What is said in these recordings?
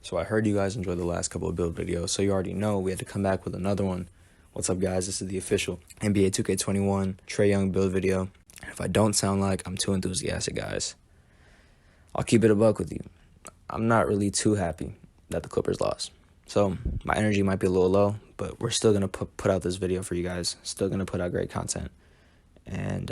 So I heard you guys enjoyed the last couple of build videos, so you already know we had to come back with another one. What's up, guys? This is the official NBA 2K21 Trae Young build video. If I don't sound like I'm too enthusiastic, guys, I'll keep it a buck with you. I'm not really too happy that the Clippers lost. So my energy might be a little low, but we're still going to put out this video for you guys. Still going to put out great content. And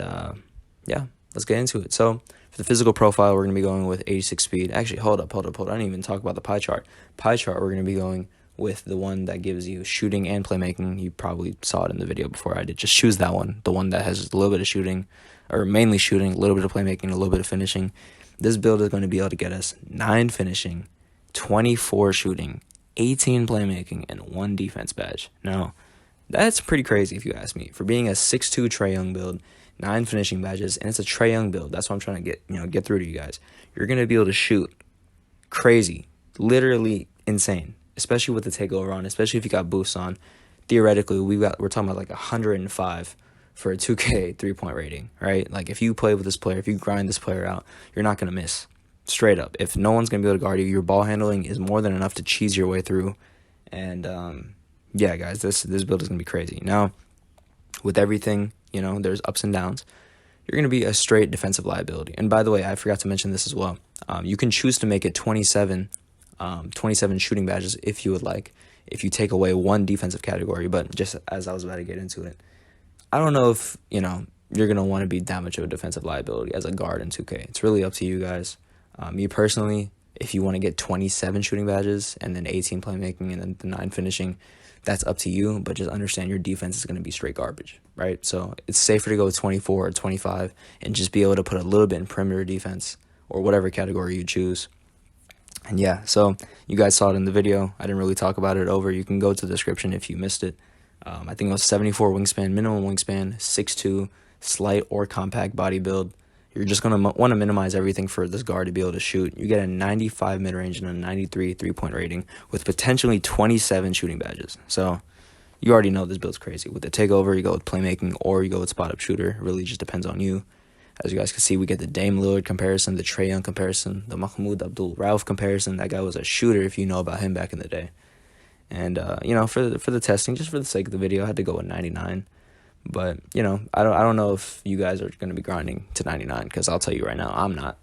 yeah, let's get into it. So for the physical profile, we're going to be going with 86 speed. Actually, hold up. I didn't even talk about the pie chart. Pie chart, we're going to be going with the one that gives you shooting and playmaking. You probably saw it in the video before I did. Just choose that one, the one that has a little bit of shooting, or mainly shooting, a little bit of playmaking, a little bit of finishing. This build is going to be able to get us 9 finishing, 24 shooting, 18 playmaking, and 1 defense badge. Now, that's pretty crazy if you ask me. For being a 6'2" Trae Young build, 9 finishing badges, and it's a Trae Young build. That's what I'm trying to get through to you guys. You're going to be able to shoot crazy, literally insane, especially with the takeover on, especially if you got boosts on. Theoretically, we're talking about like 105 for a 2K 3-point rating, right? Like if you play with this player, if you grind this player out, you're not going to miss. Straight up. If no one's going to be able to guard you, your ball handling is more than enough to cheese your way through. And yeah, guys, this build is going to be crazy. Now, with everything, there's ups and downs. You're going to be a straight defensive liability. And by the way, I forgot to mention this as well. You can choose to make it 27 shooting badges if you would like, if you take away 1 defensive category. But just as I was about to get into it, I don't know if, you're going to want to be that much of a defensive liability as a guard in 2K. It's really up to you guys. Me personally, if you want to get 27 shooting badges and then 18 playmaking and then the 9 finishing, that's up to you. But just understand your defense is going to be straight garbage, right? So it's safer to go with 24 or 25 and just be able to put a little bit in perimeter defense or whatever category you choose. And yeah, so you guys saw it in the video. I didn't really talk about it over. You can go to the description if you missed it. I think it was 74 wingspan, minimum wingspan, 6'2", slight or compact body build. You're just going to want to minimize everything for this guard to be able to shoot. You get a 95 mid-range and a 93 3-point rating with potentially 27 shooting badges. So you already know this build's crazy. With the takeover, you go with playmaking or you go with spot-up shooter. It really just depends on you. As you guys can see, we get the Dame Lillard comparison, the Trae Young comparison, the Mahmoud Abdul-Rauf comparison. That guy was a shooter if you know about him back in the day. And, for the testing, just for the sake of the video, I had to go with 99. But, I don't know if you guys are going to be grinding to 99, because I'll tell you right now, I'm not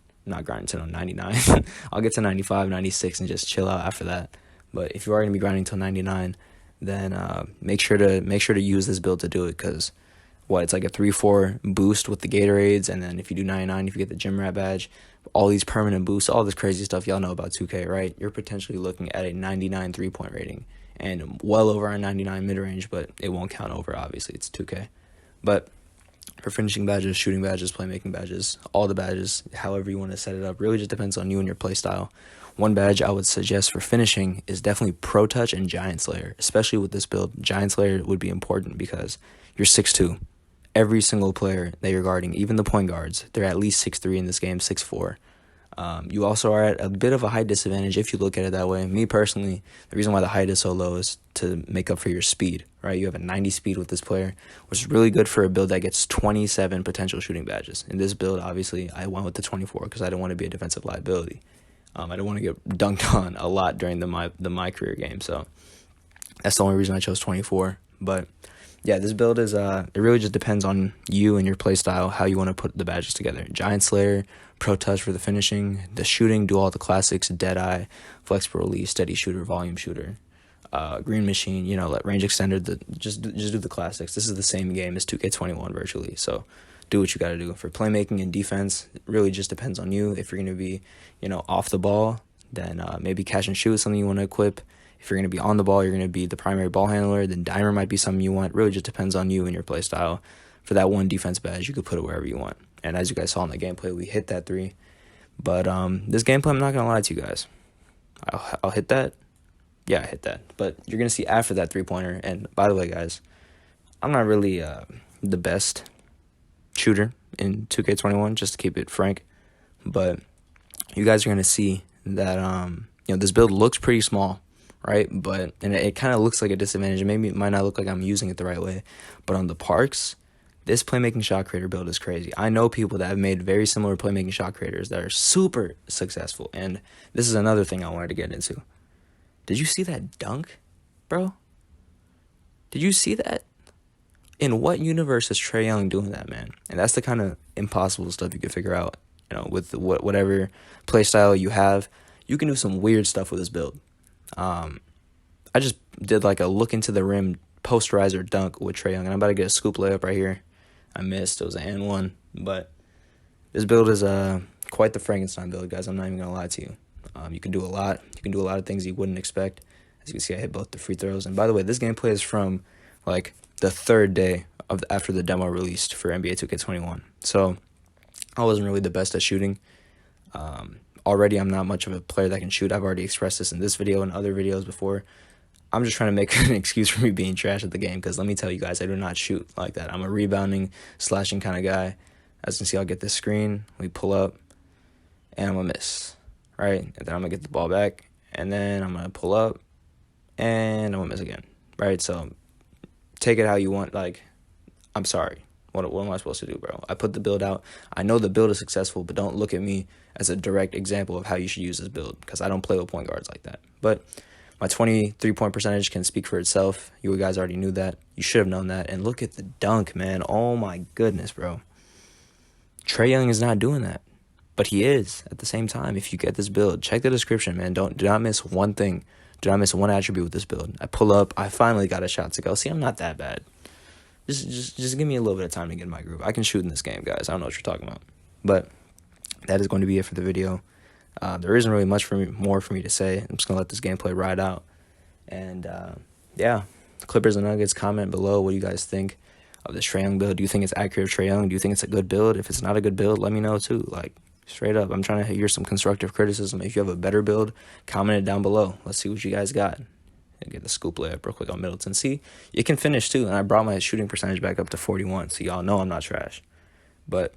grinding to 99. I'll get to 95, 96, and just chill out after that. But if you are going to be grinding till 99, then make sure to use this build to do it, because it's like a 3-4 boost with the Gatorades, and then if you do 99, if you get the gym rat badge, all these permanent boosts, all this crazy stuff y'all know about 2K, right? You're potentially looking at a 99 3-point rating and well over a 99 mid-range, but it won't count over, obviously. It's 2K. But for finishing badges, shooting badges, playmaking badges, all the badges, however you want to set it up, really just depends on you and your play style. One badge I would suggest for finishing is definitely Pro Touch and Giant Slayer. Especially with this build, Giant Slayer would be important because you're 6'2". Every single player that you're guarding, even the point guards, they're at least 6'3" in this game, 6'4". You also are at a bit of a height disadvantage if you look at it that way. Me personally, the reason why the height is so low is to make up for your speed, right? You have a 90 speed with this player, which is really good for a build that gets 27 potential shooting badges. In this build, obviously, I went with the 24 because I didn't want to be a defensive liability. I didn't want to get dunked on a lot during my career game, so that's the only reason I chose 24. But yeah, this build is it really just depends on you and your play style, how you want to put the badges together. Giant Slayer, Pro Touch for the finishing, the shooting, do all the classics, Deadeye, Flexible Release, Steady Shooter, Volume Shooter, Green Machine, let Range Extender, just do the classics. This is the same game as 2K21 virtually, so do what you got to do. For playmaking and defense, it really just depends on you. If you're going to be, off the ball, then maybe catch and shoot is something you want to equip. If you're going to be on the ball, you're going to be the primary ball handler, then Dimer might be something you want. It really just depends on you and your play style. For that 1 defense badge, you could put it wherever you want. And as you guys saw in the gameplay, we hit that 3. But this gameplay, I'm not going to lie to you guys. I'll hit that. Yeah, I hit that. But you're going to see after that 3-pointer. And by the way, guys, I'm not really the best shooter in 2K21, just to keep it frank. But you guys are going to see that this build looks pretty small, right? And it kind of looks like a disadvantage. Maybe it might not look like I'm using it the right way. But on the parks, this playmaking shot creator build is crazy. I know people that have made very similar playmaking shot creators that are super successful. And this is another thing I wanted to get into. Did you see that dunk, bro? Did you see that? In what universe is Trae Young doing that, man? And that's the kind of impossible stuff you can figure out. You know, with whatever play style you have, you can do some weird stuff with this build. I just did like a look into the rim posterizer dunk with Trae Young, and I'm about to get a scoop layup right here. I missed. It was an and one, but this build is quite the Frankenstein build, guys. I'm not even gonna lie to you. You can do a lot. You can do a lot of things you wouldn't expect. As you can see, I hit both the free throws. And by the way, this gameplay is from like the third day after the demo released for NBA 2K21. So I wasn't really the best at shooting. Already, I'm not much of a player that can shoot. I've already expressed this in this video and other videos before. I'm just trying to make an excuse for me being trash at the game, because let me tell you guys, I do not shoot like that. I'm a rebounding, slashing kind of guy. As you can see, I'll get this screen, we pull up, and I'm going to miss, right? And then I'm going to get the ball back, and then I'm going to pull up, and I'm going to miss again, right? So take it how you want. Like, I'm sorry. What am I supposed to do, bro? I put the build out. I know the build is successful, but don't look at me as a direct example of how you should use this build, because I don't play with point guards like that. But my 23-point percentage can speak for itself. You guys already knew that. You should have known that. And look at the dunk, man. Oh, my goodness, bro. Trae Young is not doing that, but he is at the same time. If you get this build, check the description, man. Do not miss one thing. Do not miss one attribute with this build. I pull up. I finally got a shot to go. See, I'm not that bad. Just give me a little bit of time to get in my groove. I can shoot in this game, guys. I don't know what you're talking about. But that is going to be it for the video. There isn't really much more for me to say. I'm just going to let this gameplay ride out. And, yeah, Clippers and Nuggets, comment below what you guys think of this Trae Young build. Do you think it's accurate of Trae Young? Do you think it's a good build? If it's not a good build, let me know, too. Like, straight up, I'm trying to hear some constructive criticism. If you have a better build, comment it down below. Let's see what you guys got. And get the scoop layup real quick on Middleton. See, you can finish, too. And I brought my shooting percentage back up to 41, so y'all know I'm not trash. But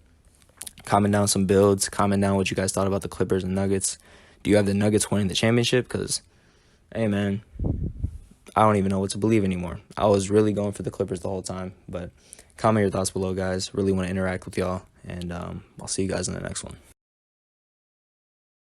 comment down some builds. Comment down what you guys thought about the Clippers and Nuggets. Do you have the Nuggets winning the championship? Because, hey, man, I don't even know what to believe anymore. I was really going for the Clippers the whole time. But comment your thoughts below, guys. Really want to interact with y'all. And I'll see you guys in the next one.